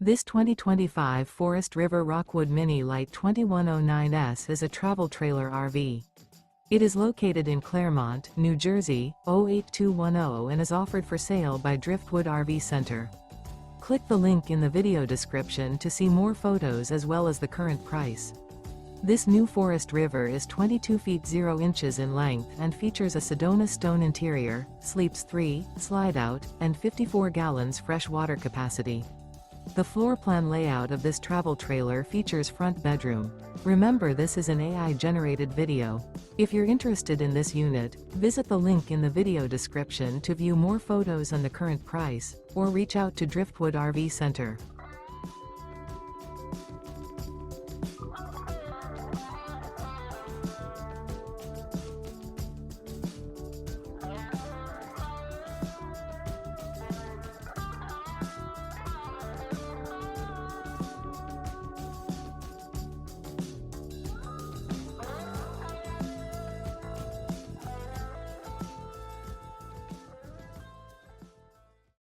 This 2025 Forest River Rockwood Mini Lite 2109S is a travel trailer RV. It is located in Clermont, New Jersey, 08210 and is offered for sale by Driftwood RV Center. Click the link in the video description to see more photos as well as the current price. This new Forest River is 22 feet 0 inches in length and features a Sedona stone interior, sleeps 3, slide-out, and 54 gallons fresh water capacity. The floor plan layout of this travel trailer features front bedroom. Remember, this is an AI-generated video. If you're interested in this unit, visit the link in the video description to view more photos and the current price, or reach out to Driftwood RV Center.